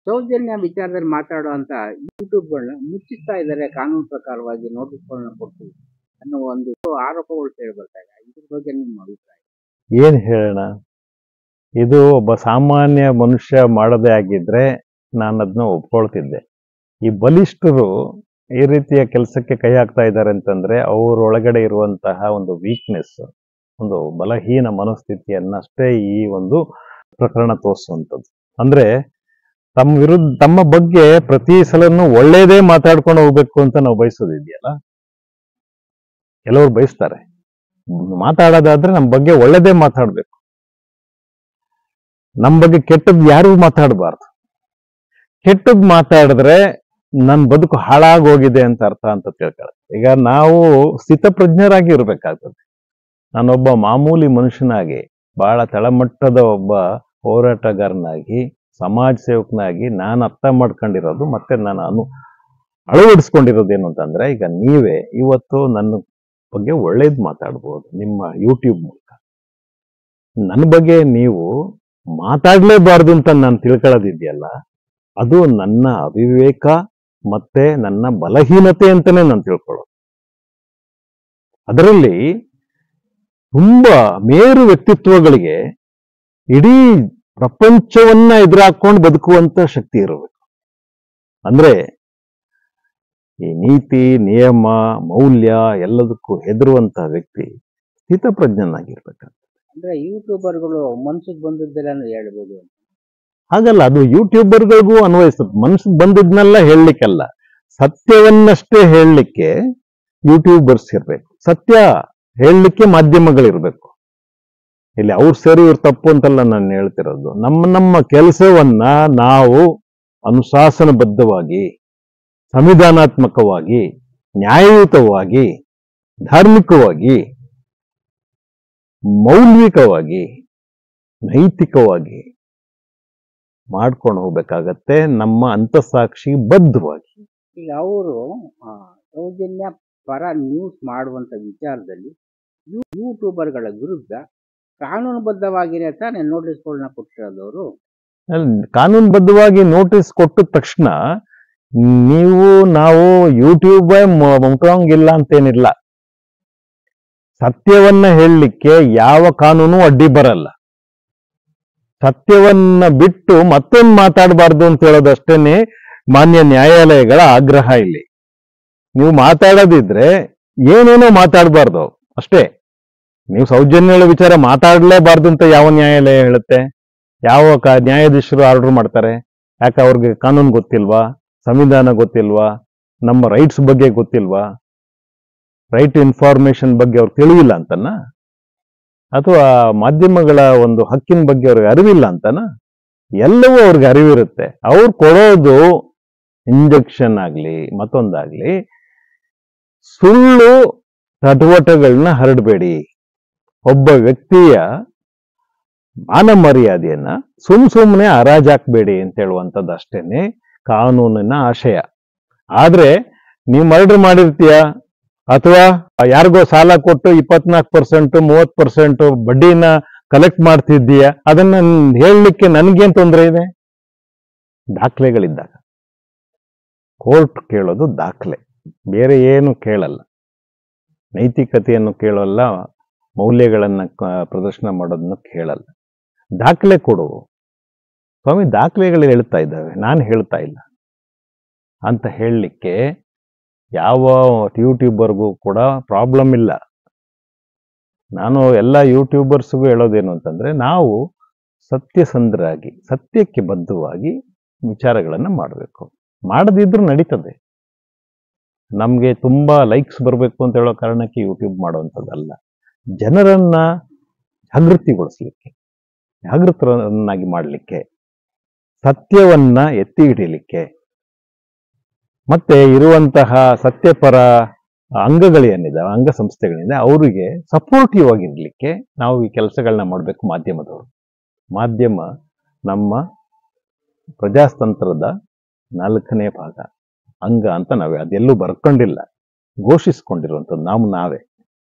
ಸೌಜನ್ಯ ವಿಚಾರದಲ್ಲಿ ಮಾತಾಡುವಂತ ಯೂಟ್ಯೂಬ್ಗಳನ್ನ ಮುಚ್ಚಿಸ್ತಾ ಇದ್ದಾರೆ ಕಾನೂನು ಪ್ರಕಾರವಾಗಿ ನೋಟಿಸ್ಗಳನ್ನ ಕೊಟ್ಟು ಅನ್ನೋ ಒಂದು ಆರೋಪಗಳು ಕೇಳಿ ಬರ್ತಾ ಇದೆ. ಇದ್ರ ಬಗ್ಗೆ ನಿಮ್ಮ ಅಭಿಪ್ರಾಯ? ಏನ್ ಹೇಳೋಣ, ಇದು ಒಬ್ಬ ಸಾಮಾನ್ಯ ಮನುಷ್ಯ ಮಾಡದೇ ಆಗಿದ್ರೆ ನಾನು ಅದನ್ನ ಒಪ್ಕೊಳ್ತಿದ್ದೆ. ಈ ಬಲಿಷ್ಠರು ಈ ರೀತಿಯ ಕೆಲಸಕ್ಕೆ ಕೈ ಹಾಕ್ತಾ ಇದ್ದಾರೆ ಅಂತಂದ್ರೆ ಅವರೊಳಗಡೆ ಇರುವಂತಹ ಒಂದು ವೀಕ್ನೆಸ್, ಒಂದು ಬಲಹೀನ ಮನಸ್ಥಿತಿಯನ್ನಷ್ಟೇ ಈ ಒಂದು ಪ್ರಕರಣ ತೋರಿಸುವಂಥದ್ದು. ಅಂದ್ರೆ ತಮ್ಮ ಬಗ್ಗೆ ಪ್ರತಿ ಸಲನೂ ಒಳ್ಳೇದೇ ಮಾತಾಡ್ಕೊಂಡು ಹೋಗ್ಬೇಕು ಅಂತ ನಾವು ಬಯಸೋದಿದೆಯಲ್ಲ. ಕೆಲವರು ಬಯಸ್ತಾರೆ, ಮಾತಾಡೋದಾದ್ರೆ ನಮ್ಮ ಬಗ್ಗೆ ಒಳ್ಳೇದೇ ಮಾತಾಡ್ಬೇಕು, ನಮ್ಮ ಬಗ್ಗೆ ಕೆಟ್ಟದ್ದು ಯಾರು ಮಾತಾಡಬಾರ್ದು. ಕೆಟ್ಟದ್ದು ಮಾತಾಡಿದ್ರೆ ನನ್ನ ಬದುಕು ಹಾಳಾಗೋಗಿದೆ ಅಂತ ಅರ್ಥ ಅಂತ ತಿಳ್ಕೊಳ್ಳೋದು. ಈಗ ನಾವು ಸ್ಥಿತಪ್ರಜ್ಞರಾಗಿ ಇರ್ಬೇಕಾಗ್ತದೆ. ನಾನೊಬ್ಬ ಮಾಮೂಲಿ ಮನುಷ್ಯನಾಗಿ, ಬಹಳ ತಳಮಟ್ಟದ ಒಬ್ಬ ಹೋರಾಟಗಾರನಾಗಿ, ಸಮಾಜ ಸೇವಕನಾಗಿ ನಾನು ಅರ್ಥ ಮಾಡ್ಕೊಂಡಿರೋದು ಮತ್ತೆ ನಾನು ಅಳವಡಿಸ್ಕೊಂಡಿರೋದೇನು ಅಂತಂದ್ರೆ, ಈಗ ನೀವೇ ಇವತ್ತು ನನ್ನ ಬಗ್ಗೆ ಒಳ್ಳೇದು ಮಾತಾಡ್ಬೋದು ನಿಮ್ಮ ಯೂಟ್ಯೂಬ್ ಮೂಲಕ. ನನ್ನ ಬಗ್ಗೆ ನೀವು ಮಾತಾಡ್ಲೇಬಾರ್ದು ಅಂತ ನಾನು ತಿಳ್ಕೊಳ್ಳೋದಿದೆಯಲ್ಲ, ಅದು ನನ್ನ ಅವಿವೇಕ ಮತ್ತೆ ನನ್ನ ಬಲಹೀನತೆ ಅಂತಾನೆ ನಾನು ತಿಳ್ಕೊಳ್ಳೋದು. ಅದರಲ್ಲಿ ತುಂಬಾ ಮೇರು ವ್ಯಕ್ತಿತ್ವಗಳಿಗೆ ಇಡೀ ಪ್ರಪಂಚವನ್ನ ಎದುರಾಕೊಂಡು ಬದುಕುವಂತ ಶಕ್ತಿ ಇರಬೇಕು. ಅಂದ್ರೆ ಈ ನೀತಿ, ನಿಯಮ, ಮೌಲ್ಯ ಎಲ್ಲದಕ್ಕೂ ಹೆದರುವಂತ ವ್ಯಕ್ತಿ ಸ್ಥಿತಪ್ರಜ್ಞನಾಗಿರ್ಬೇಕಾಗ್ತದೆ. ಅಂದ್ರೆ ಯೂಟ್ಯೂಬರ್ಗಳು ಮನ್ಸಿಗೆ ಬಂದಿದ್ದೆಲ್ಲ ಹೇಳ್ಬೋದು. ಹಾಗಲ್ಲ, ಅದು ಯೂಟ್ಯೂಬರ್ಗಳಿಗೂ ಅನ್ವಯಿಸ್ತದೆ. ಮನ್ಸಿಗೆ ಬಂದಿದ್ನೆಲ್ಲ ಹೇಳಲಿಕ್ಕಲ್ಲ, ಸತ್ಯವನ್ನಷ್ಟೇ ಹೇಳಲಿಕ್ಕೆ ಯೂಟ್ಯೂಬರ್ಸ್ ಇರ್ಬೇಕು, ಸತ್ಯ ಹೇಳಲಿಕ್ಕೆ ಮಾಧ್ಯಮಗಳಿರ್ಬೇಕು. ಇಲ್ಲಿ ಅವ್ರು ಸರಿ ಇವ್ರು ತಪ್ಪು ಅಂತಲ್ಲ ನಾನು ಹೇಳ್ತಿರೋದು. ನಮ್ಮ ಕೆಲಸವನ್ನ ನಾವು ಅನುಶಾಸನಬದ್ಧವಾಗಿ, ಸಂವಿಧಾನಾತ್ಮಕವಾಗಿ, ನ್ಯಾಯಯುತವಾಗಿ, ಧಾರ್ಮಿಕವಾಗಿ, ಮೌಲ್ಯಿಕವಾಗಿ, ನೈತಿಕವಾಗಿ ಮಾಡ್ಕೊಂಡು ಹೋಗ್ಬೇಕಾಗತ್ತೆ, ನಮ್ಮ ಅಂತಃಸಾಕ್ಷಿ ಬದ್ಧವಾಗಿ. ಈಗ ಅವರು ಸೌಜನ್ಯ ಪರ ನ್ಯೂಸ್ ಮಾಡುವಂತ ವಿಚಾರದಲ್ಲಿ ಯೂಟ್ಯೂಬರ್ಗಳ ವಿರುದ್ಧ ಕಾನೂನುಬದ್ಧವಾಗಿರೇ ತಾನೇ ನೋಟಿಸ್ಗಳನ್ನ ಕೊಟ್ಟಿರೋದವರು. ಕಾನೂನುಬದ್ಧವಾಗಿ ನೋಟಿಸ್ ಕೊಟ್ಟ ತಕ್ಷಣ ನಾವು ಯೂಟ್ಯೂಬ್ ಮುಟ್ಟೋಂಗಿಲ್ಲ ಅಂತೇನಿಲ್ಲ. ಸತ್ಯವನ್ನ ಹೇಳಲಿಕ್ಕೆ ಯಾವ ಕಾನೂನು ಅಡ್ಡಿ ಬರಲ್ಲ. ಸತ್ಯವನ್ನ ಬಿಟ್ಟು ಮತ್ತೊಂದು ಮಾತಾಡಬಾರ್ದು ಅಂತ ಹೇಳೋದಷ್ಟೇನೆ ಮಾನ್ಯ ನ್ಯಾಯಾಲಯಗಳ ಆಗ್ರಹ. ಇಲ್ಲಿ ನೀವು ಮಾತಾಡೋದಿದ್ರೆ ಏನೇನೋ ಮಾತಾಡಬಾರ್ದು ಅಷ್ಟೇ. ನೀವು ಸೌಜನ್ಯಗಳ ವಿಚಾರ ಮಾತಾಡಲೇಬಾರ್ದು ಅಂತ ಯಾವ ನ್ಯಾಯಾಲಯ ಹೇಳುತ್ತೆ? ಯಾವ ನ್ಯಾಯಾಧೀಶರು ಆರ್ಡರ್ ಮಾಡ್ತಾರೆ? ಯಾಕೆ ಅವ್ರಿಗೆ ಕಾನೂನು ಗೊತ್ತಿಲ್ವಾ? ಸಂವಿಧಾನ ಗೊತ್ತಿಲ್ವಾ? ನಮ್ಮ ರೈಟ್ಸ್ ಬಗ್ಗೆ ಗೊತ್ತಿಲ್ವಾ? ರೈಟ್ ಇನ್ಫಾರ್ಮೇಶನ್ ಬಗ್ಗೆ ಅವ್ರು ತಿಳಿಯಿಲ್ಲ ಅಂತನ? ಅಥವಾ ಮಾಧ್ಯಮಗಳ ಒಂದು ಹಕ್ಕಿನ ಬಗ್ಗೆ ಅವ್ರಿಗೆ ಅರಿವಿಲ್ಲ ಅಂತನ? ಎಲ್ಲವೂ ಅವ್ರಿಗೆ ಅರಿವಿರುತ್ತೆ. ಅವ್ರು ಕೊಡೋದು ಇಂಜೆಕ್ಷನ್ ಆಗ್ಲಿ ಮತ್ತೊಂದಾಗ್ಲಿ, ಸುಳ್ಳು ಚಟುವಟಿಕೆಗಳನ್ನ ಹರಡಬೇಡಿ. ಒಬ್ಬ ವ್ಯಕ್ತಿಯ ಮಾನ ಮರ್ಯಾದೆಯನ್ನ ಸುಮ್ಮನೆ ಹರಾಜಾಕ್ಬೇಡಿ ಅಂತ ಹೇಳುವಂಥದ್ದು ಅಷ್ಟೇನೆ ಕಾನೂನಿನ ಆಶಯ. ಆದ್ರೆ ನೀವು ಮರ್ಡರ್ ಮಾಡಿರ್ತೀಯ ಅಥವಾ ಯಾರಿಗೋ ಸಾಲ ಕೊಟ್ಟು 24% 30% ಬಡ್ಡಿನ ಕಲೆಕ್ಟ್ ಮಾಡ್ತಿದ್ದೀಯ, ಅದನ್ನ ಹೇಳಲಿಕ್ಕೆ ನನ್ಗೇನ್ ತೊಂದರೆ ಇದೆ? ದಾಖಲೆಗಳಿದ್ದಾಗ ಕೋರ್ಟ್ ಕೇಳೋದು ದಾಖಲೆ, ಬೇರೆ ಏನು ಕೇಳಲ್ಲ. ನೈತಿಕತೆಯನ್ನು ಕೇಳಲ್ಲ, ಮೌಲ್ಯಗಳನ್ನ ಪ್ರದರ್ಶನ ಮಾಡೋದನ್ನು ಕೇಳಲ್ಲ. ದಾಖಲೆ ಕೊಡು ಸ್ವಾಮಿ, ದಾಖಲೆಗಳು ಹೇಳ್ತಾ ಇದ್ದಾವೆ, ನಾನು ಹೇಳ್ತಾ ಇಲ್ಲ ಅಂತ ಹೇಳಲಿಕ್ಕೆ ಯಾವ ಯೂಟ್ಯೂಬರ್ಗೂ ಕೂಡ ಪ್ರಾಬ್ಲಮ್ ಇಲ್ಲ. ನಾನು ಎಲ್ಲ ಯೂಟ್ಯೂಬರ್ಸ್ಗೂ ಹೇಳೋದೇನು ಅಂತಂದ್ರೆ, ನಾವು ಸತ್ಯಸಂಧರಾಗಿ, ಸತ್ಯಕ್ಕೆ ಬದ್ಧವಾಗಿ ವಿಚಾರಗಳನ್ನು ಮಾಡಬೇಕು. ಮಾಡದಿದ್ರೂ ನಡೀತದೆ. ನಮಗೆ ತುಂಬಾ ಲೈಕ್ಸ್ ಬರಬೇಕು ಅಂತ ಹೇಳೋ ಕಾರಣಕ್ಕೆ ಯೂಟ್ಯೂಬ್ ಮಾಡುವಂಥದ್ದಲ್ಲ. ಜನರನ್ನ ಜಾಗೃತಿಗೊಳಿಸ್ಲಿಕ್ಕೆ, ಜಾಗೃತರನ್ನಾಗಿ ಮಾಡಲಿಕ್ಕೆ, ಸತ್ಯವನ್ನ ಎತ್ತಿ ಹಿಡಿಯಲಿಕ್ಕೆ, ಮತ್ತೆ ಇರುವಂತಹ ಸತ್ಯಪರ ಅಂಗಗಳೇನಿದೆ, ಅಂಗಸಂಸ್ಥೆಗಳಿಂದ ಅವರಿಗೆ ಸಪೋರ್ಟಿವ್ ಆಗಿರ್ಲಿಕ್ಕೆ ನಾವು ಈ ಕೆಲಸಗಳನ್ನ ಮಾಡಬೇಕು. ಮಾಧ್ಯಮದವರು, ಮಾಧ್ಯಮ ನಮ್ಮ ಪ್ರಜಾತಂತ್ರದ 4ನೇ ಭಾಗ, ಅಂಗ ಅಂತ ನಾವೇ ಅದೆಲ್ಲೂ ಬರ್ಕೊಂಡಿಲ್ಲ, ಘೋಷಿಸ್ಕೊಂಡಿರುವಂಥದ್ದು ನಾವೇ.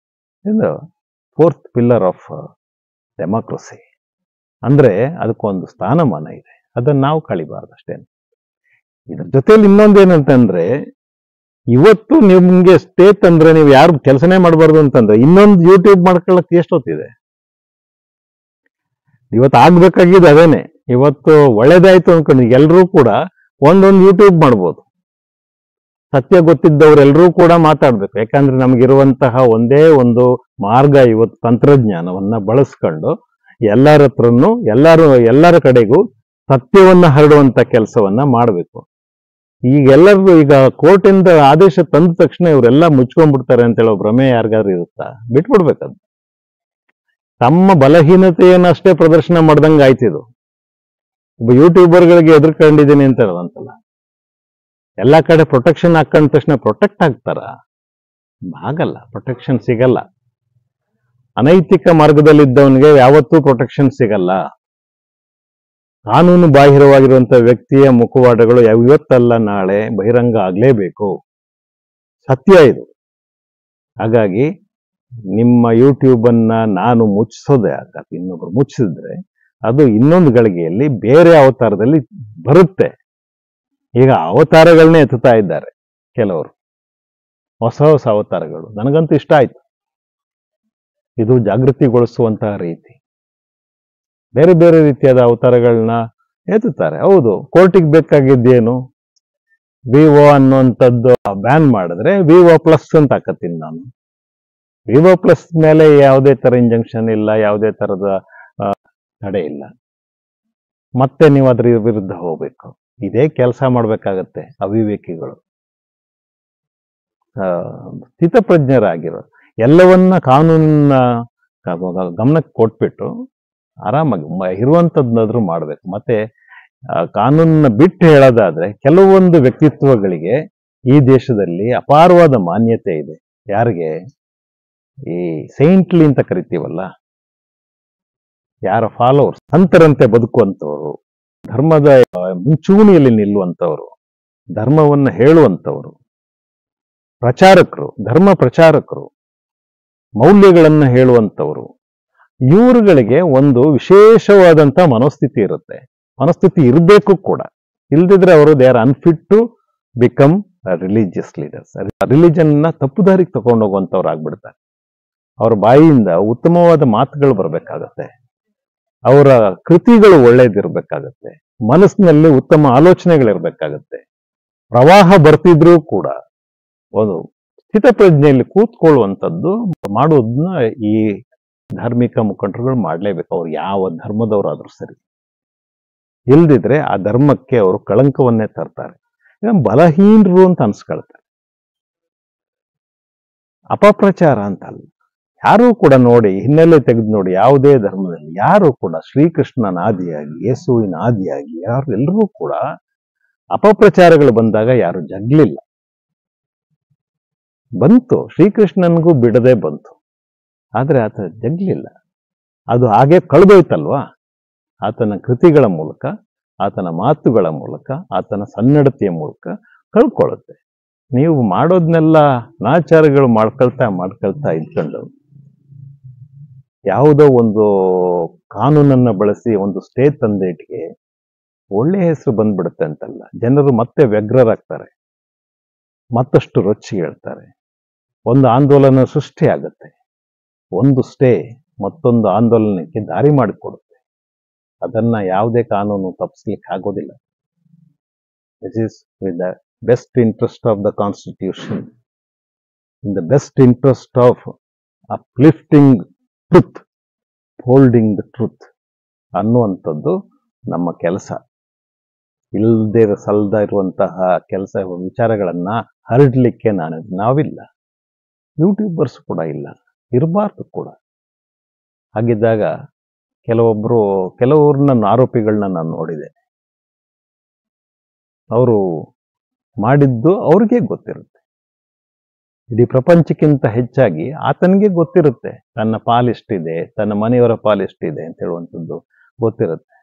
ಇದು 4th ಪಿಲ್ಲರ್ ಆಫ್ ಡೆಮಾಕ್ರಸಿ. ಅಂದ್ರೆ ಅದಕ್ಕೊಂದು ಸ್ಥಾನಮಾನ ಇದೆ, ಅದನ್ನು ನಾವು ಕಳಿಬಾರ್ದು ಅಷ್ಟೇ. ಇದ್ರ ಜೊತೆಲಿ ಇನ್ನೊಂದೇನಂತಂದ್ರೆ, ಇವತ್ತು ನಿಮ್ಗೆ ಸ್ಟೇಟ್ ಅಂದ್ರೆ ನೀವು ಯಾರು ಕೆಲಸನೇ ಮಾಡಬಾರ್ದು ಅಂತಂದ್ರೆ ಇನ್ನೊಂದು ಯೂಟ್ಯೂಬ್ ಮಾಡ್ಕೊಳ್ಳಕ್ಕೆ ಎಷ್ಟೊತ್ತಿದೆ. ಇವತ್ತು ಆಗ್ಬೇಕಾಗಿದ್ದು ಅದೇನೆ. ಇವತ್ತು ಒಳ್ಳೇದಾಯ್ತು ಅನ್ಕೊಂಡು ಎಲ್ರೂ ಕೂಡ ಒಂದೊಂದು ಯೂಟ್ಯೂಬ್ ಮಾಡ್ಬೋದು. ಸತ್ಯ ಗೊತ್ತಿದ್ದವರೆಲ್ಲರೂ ಕೂಡ ಮಾತಾಡ್ಬೇಕು. ಯಾಕಂದ್ರೆ ನಮಗಿರುವಂತಹ ಒಂದೇ ಒಂದು ಮಾರ್ಗ ಇವತ್ತು ತಂತ್ರಜ್ಞಾನವನ್ನ ಬಳಸ್ಕೊಂಡು ಎಲ್ಲರ ಹತ್ರನು ಎಲ್ಲರ ಕಡೆಗೂ ಸತ್ಯವನ್ನ ಹರಡುವಂತ ಕೆಲಸವನ್ನ ಮಾಡಬೇಕು. ಈಗ ಕೋರ್ಟಿಂದ ಆದೇಶ ತಂದ ತಕ್ಷಣ ಇವರೆಲ್ಲ ಮುಚ್ಕೊಂಡ್ಬಿಡ್ತಾರೆ ಅಂತ ಹೇಳೋ ಭ್ರಮೆ ಯಾರಿಗಾದ್ರೂ ಇರುತ್ತಾ? ಬಿಟ್ಬಿಡ್ಬೇಕದು. ತಮ್ಮ ಬಲಹೀನತೆಯನ್ನಷ್ಟೇ ಪ್ರದರ್ಶನ ಮಾಡ್ದಂಗೆ ಆಯ್ತಿದು. ಒಬ್ಬ ಯೂಟ್ಯೂಬರ್ಗಳಿಗೆ ಎದುರ್ಕೊಂಡಿದ್ದೀನಿ ಅಂತ ಹೇಳೋದಂತಲ್ಲ. ಎಲ್ಲಾ ಕಡೆ ಪ್ರೊಟೆಕ್ಷನ್ ಹಾಕೊಂಡ ತಕ್ಷಣ ಪ್ರೊಟೆಕ್ಟ್ ಆಗ್ತಾರ? ಆಗಲ್ಲ, ಪ್ರೊಟೆಕ್ಷನ್ ಸಿಗಲ್ಲ. ಅನೈತಿಕ ಮಾರ್ಗದಲ್ಲಿದ್ದವನಿಗೆ ಯಾವತ್ತೂ ಪ್ರೊಟೆಕ್ಷನ್ ಸಿಗಲ್ಲ. ಕಾನೂನು ಬಾಹಿರವಾಗಿರುವಂತಹ ವ್ಯಕ್ತಿಯ ಮುಖವಾಡಗಳು ಇವತ್ತಲ್ಲ ನಾಳೆ ಬಹಿರಂಗ ಆಗ್ಲೇಬೇಕು. ಸತ್ಯ ಇದು. ಹಾಗಾಗಿ ನಿಮ್ಮ ಯೂಟ್ಯೂಬ್ ಅನ್ನ ನಾನು ಮುಚ್ಚಿಸೋದೇ ಆಗತ್ತೆ. ಇನ್ನೊಬ್ರು ಮುಚ್ಚಿಸಿದ್ರೆ ಅದು ಇನ್ನೊಂದು ಗಳಿಗೆಯಲ್ಲಿ ಬೇರೆ ಅವತಾರದಲ್ಲಿ ಬರುತ್ತೆ. ಈಗ ಅವತಾರಗಳನ್ನೇ ಎತ್ತುತ್ತಾ ಇದ್ದಾರೆ ಕೆಲವರು, ಹೊಸ ಹೊಸ ಅವತಾರಗಳು. ನನಗಂತೂ ಇಷ್ಟ ಆಯ್ತು. ಇದು ಜಾಗೃತಿಗೊಳಿಸುವಂತಹ ರೀತಿ. ಬೇರೆ ಬೇರೆ ರೀತಿಯಾದ ಅವತಾರಗಳನ್ನ ಎತ್ತುತ್ತಾರೆ. ಹೌದು, ಕೋರ್ಟಿಗೆ ಬೇಕಾಗಿದ್ದೇನು? ವಿವೋ ಅನ್ನುವಂಥದ್ದು ಬ್ಯಾನ್ ಮಾಡಿದ್ರೆ ವಿವೋ ಪ್ಲಸ್ ಅಂತ ಹಾಕತ್ತೀನಿ ನಾನು. ವಿವೋ ಪ್ಲಸ್ ಮೇಲೆ ಯಾವುದೇ ತರ ಇಂಜಂಕ್ಷನ್ ಇಲ್ಲ, ಯಾವುದೇ ತರದ ತಡೆ ಇಲ್ಲ. ಮತ್ತೆ ನೀವು ಅದ್ರ ವಿರುದ್ಧ ಹೋಗ್ಬೇಕು. ಇದೇ ಕೆಲಸ ಮಾಡ್ಬೇಕಾಗತ್ತೆ ಅವಿವೇಕಿಗಳು. ಸ್ಥಿತಪ್ರಜ್ಞರಾಗಿರೋ ಎಲ್ಲವನ್ನ ಕಾನೂನಿನ ಗಮನಕ್ಕೆ ಕೊಟ್ಬಿಟ್ಟು ಆರಾಮಾಗಿ ಇರುವಂತದ್ನಾದ್ರೂ ಮಾಡ್ಬೇಕು. ಮತ್ತೆ ಕಾನೂನನ್ನ ಬಿಟ್ಟು ಹೇಳೋದಾದ್ರೆ ಕೆಲವೊಂದು ವ್ಯಕ್ತಿತ್ವಗಳಿಗೆ ಈ ದೇಶದಲ್ಲಿ ಅಪಾರವಾದ ಮಾನ್ಯತೆ ಇದೆ. ಯಾರಿಗೆ? ಈ ಸೈಂಟ್ಲಿ ಅಂತ ಕರಿತೀವಲ್ಲ, ಯಾರ ಫಾಲೋವರ್ಸ್, ಸಂತರಂತೆ ಬದುಕುವಂಥವ್ರು, ಧರ್ಮದ ಮುಂಚೂಣಿಯಲ್ಲಿ ನಿಲ್ಲುವಂಥವ್ರು, ಧರ್ಮವನ್ನ ಹೇಳುವಂಥವ್ರು, ಪ್ರಚಾರಕರು, ಧರ್ಮ ಪ್ರಚಾರಕರು, ಮೌಲ್ಯಗಳನ್ನ ಹೇಳುವಂಥವ್ರು, ಇವರುಗಳಿಗೆ ಒಂದು ವಿಶೇಷವಾದಂತ ಮನೋಸ್ಥಿತಿ ಇರುತ್ತೆ. ಮನೋಸ್ಥಿತಿ ಇರಬೇಕು ಕೂಡ. ಇಲ್ದಿದ್ರೆ ಅವರು they are unfit to become religious leaders. Religion ನ ತಪ್ಪುದಾರಿಗೆ ತಗೊಂಡೋಗುವಂಥವ್ರು ಆಗ್ಬಿಡ್ತಾರೆ. ಅವ್ರ ಬಾಯಿಯಿಂದ ಉತ್ತಮವಾದ ಮಾತುಗಳು ಬರ್ಬೇಕಾಗತ್ತೆ. ಅವರ ಕೃತಿಗಳು ಒಳ್ಳೇದಿರ್ಬೇಕಾಗತ್ತೆ. ಮನಸ್ಸಿನಲ್ಲಿ ಉತ್ತಮ ಆಲೋಚನೆಗಳಿರ್ಬೇಕಾಗತ್ತೆ. ಪ್ರವಾಹ ಬರ್ತಿದ್ರೂ ಕೂಡ ಒಂದು ಸ್ಥಿತಪ್ರಜ್ಞೆಯಲ್ಲಿ ಕೂತ್ಕೊಳ್ಳುವಂಥದ್ದು ಮಾಡೋದನ್ನ ಈ ಧಾರ್ಮಿಕ ಮುಖಂಡರುಗಳು ಮಾಡ್ಲೇಬೇಕು. ಅವ್ರು ಯಾವ ಧರ್ಮದವರಾದ್ರೂ ಸರಿ. ಇಲ್ದಿದ್ರೆ ಆ ಧರ್ಮಕ್ಕೆ ಅವರು ಕಳಂಕವನ್ನೇ ತರ್ತಾರೆ. ಬಲಹೀನರು ಅಂತ ಅನ್ಸ್ಕೊಳ್ತಾರೆ. ಅಪಪ್ರಚಾರ ಅಂತಲ್ಲ. ಯಾರೂ ಕೂಡ ನೋಡಿ, ಹಿನ್ನೆಲೆ ತೆಗೆದು ನೋಡಿ, ಯಾವುದೇ ಧರ್ಮದಲ್ಲಿ ಯಾರು ಕೂಡ ಶ್ರೀಕೃಷ್ಣನ ಆದಿಯಾಗಿ, ಯೇಸುವಿನ ಆದಿಯಾಗಿ ಎಲ್ಲರೂ ಕೂಡ ಅಪಪ್ರಚಾರಗಳು ಬಂದಾಗ ಯಾರು ಜಗ್ಲಿಲ್ಲ. ಬಂತು, ಶ್ರೀಕೃಷ್ಣನ್ಗೂ ಬಿಡದೆ ಬಂತು. ಆದ್ರೆ ಆತ ಜಗ್ಲಿಲ್ಲ. ಅದು ಹಾಗೆ ಕಳೆದೋಯ್ತಲ್ವಾ? ಆತನ ಕೃತಿಗಳ ಮೂಲಕ, ಆತನ ಮಾತುಗಳ ಮೂಲಕ, ಆತನ ಸನ್ನಡತೆಯ ಮೂಲಕ ಕಳ್ಕೊಳ್ಳುತ್ತೆ. ನೀವು ಮಾಡೋದ್ನೆಲ್ಲ ನಾಚಾರಗಳು ಮಾಡ್ಕೊಳ್ತಾ ಇದ್ಕೊಂಡು ಯಾವುದೋ ಒಂದು ಕಾನೂನನ್ನ ಬಳಸಿ ಒಂದು ಸ್ಟೇ ತಂದೇಟಿಗೆ ಒಳ್ಳೆ ಹೆಸರು ಬಂದ್ಬಿಡುತ್ತೆ ಅಂತಲ್ಲ. ಜನರು ಮತ್ತೆ ವ್ಯಗ್ರರಾಗ್ತಾರೆ, ಮತ್ತಷ್ಟು ರೊಚ್ಚಿಗೆ ಹೇಳ್ತಾರೆ. ಒಂದು ಆಂದೋಲನ ಸೃಷ್ಟಿ ಆಗುತ್ತೆ. ಒಂದು ಸ್ಟೇ ಮತ್ತೊಂದು ಆಂದೋಲನಕ್ಕೆ ದಾರಿ ಮಾಡಿಕೊಡುತ್ತೆ. ಅದನ್ನ ಯಾವುದೇ ಕಾನೂನು ತಪ್ಪಿಸ್ಲಿಕ್ಕೆ ಆಗೋದಿಲ್ಲ. This is with the best interest of the constitution, in the best interest of uplifting truth, holding the truth ಅನ್ನುವಂಥದ್ದು ನಮ್ಮ ಕೆಲಸ. ಇಲ್ಲದೆ ಸಲ್ದ ಇರುವಂತಹ ಕೆಲಸ ವಿಚಾರಗಳನ್ನ ಹರಡ್ಲಿಕ್ಕೆ ನಾವಿಲ್ಲ, ಯೂಟ್ಯೂಬರ್ಸ್ ಕೂಡ ಇಲ್ಲ, ಇರಬಾರ್ದು ಕೂಡ. ಹಾಗಿದ್ದಾಗ ಕೆಲವ್ರನ್ನ ಆರೋಪಿಗಳನ್ನ ನಾನು ನೋಡಿದೆ. ಅವರು ಮಾಡಿದ್ದು ಅವ್ರಿಗೆ ಗೊತ್ತಿರುತ್ತೆ. ಇಡೀ ಪ್ರಪಂಚಕ್ಕಿಂತ ಹೆಚ್ಚಾಗಿ ಆತನಿಗೆ ಗೊತ್ತಿರುತ್ತೆ ತನ್ನ ಪಾಲಿಷ್ಟಿದೆ, ತನ್ನ ಮನೆಯವರ ಪಾಲಿಷ್ಟಿದೆ ಅಂತ ಹೇಳುವಂಥದ್ದು ಗೊತ್ತಿರುತ್ತೆ.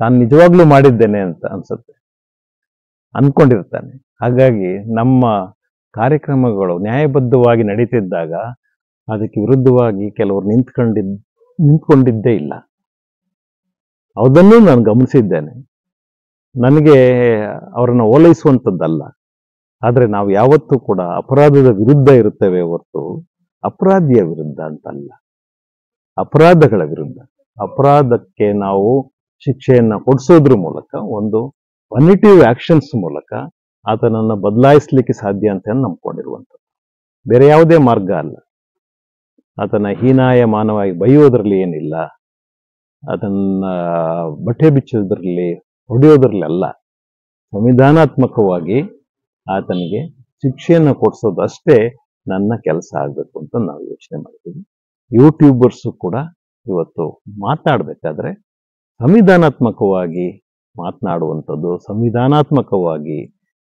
ತಾನು ನಿಜವಾಗ್ಲೂ ಮಾಡಿದ್ದೇನೆ ಅಂತ ಅನ್ಸುತ್ತೆ, ಅನ್ಕೊಂಡಿರ್ತಾನೆ. ಹಾಗಾಗಿ ನಮ್ಮ ಕಾರ್ಯಕ್ರಮಗಳು ನ್ಯಾಯಬದ್ಧವಾಗಿ ನಡೀತಿದ್ದಾಗ ಅದಕ್ಕೆ ವಿರುದ್ಧವಾಗಿ ಕೆಲವರು ನಿಂತ್ಕೊಂಡಿದ್ದೇ ಇಲ್ಲ. ಅದನ್ನು ನಾನು ಗಮನಿಸಿದ್ದೇನೆ. ನನಗೆ ಅವರನ್ನು ಓಲೈಸುವಂಥದ್ದಲ್ಲ. ಆದರೆ ನಾವು ಯಾವತ್ತೂ ಕೂಡ ಅಪರಾಧದ ವಿರುದ್ಧ ಇರುತ್ತೇವೆ ಹೊರತು ಅಪರಾಧಿಯ ವಿರುದ್ಧ ಅಂತಲ್ಲ. ಅಪರಾಧಗಳ ವಿರುದ್ಧ. ಅಪರಾಧಕ್ಕೆ ನಾವು ಶಿಕ್ಷೆಯನ್ನು ಕೊಡಿಸೋದ್ರ ಮೂಲಕ, ಒಂದು ಪನಿಟಿವ್ ಆಕ್ಷನ್ಸ್ ಮೂಲಕ ಆತನನ್ನು ಬದಲಾಯಿಸಲಿಕ್ಕೆ ಸಾಧ್ಯ ಅಂತ ನಂಬ್ಕೊಂಡಿರುವಂಥದ್ದು. ಬೇರೆ ಯಾವುದೇ ಮಾರ್ಗ ಅಲ್ಲ. ಆತನ ಹೀನಾಯ ಮಾನವಾಗಿ ಬೈಯೋದ್ರಲ್ಲಿ ಏನಿಲ್ಲ, ಅದನ್ನ ಬಟ್ಟೆ ಬಿಚ್ಚೋದ್ರಲ್ಲಿ, ಹೊಡೆಯೋದ್ರಲ್ಲಿ ಅಲ್ಲ. ಸಂವಿಧಾನಾತ್ಮಕವಾಗಿ ಆತನಿಗೆ ಶಿಕ್ಷೆಯನ್ನು ಕೊಡಿಸೋದು ಅಷ್ಟೇ ನನ್ನ ಕೆಲಸ ಆಗಬೇಕು ಅಂತ ನಾವು ಯೋಚನೆ ಮಾಡ್ತೀವಿ. ಯೂಟ್ಯೂಬರ್ಸು ಕೂಡ ಇವತ್ತು ಮಾತನಾಡಬೇಕಾದ್ರೆ ಸಂವಿಧಾನಾತ್ಮಕವಾಗಿ ಮಾತನಾಡುವಂಥದ್ದು, ಸಂವಿಧಾನಾತ್ಮಕವಾಗಿ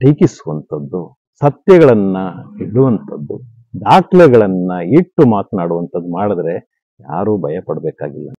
ಟೀಕಿಸುವಂಥದ್ದು, ಸತ್ಯಗಳನ್ನ ಇಡುವಂಥದ್ದು, ದಾಖಲೆಗಳನ್ನ ಇಟ್ಟು ಮಾತನಾಡುವಂಥದ್ದು ಮಾಡಿದ್ರೆ ಯಾರೂ ಭಯ ಪಡಬೇಕಾಗಿಲ್ಲ.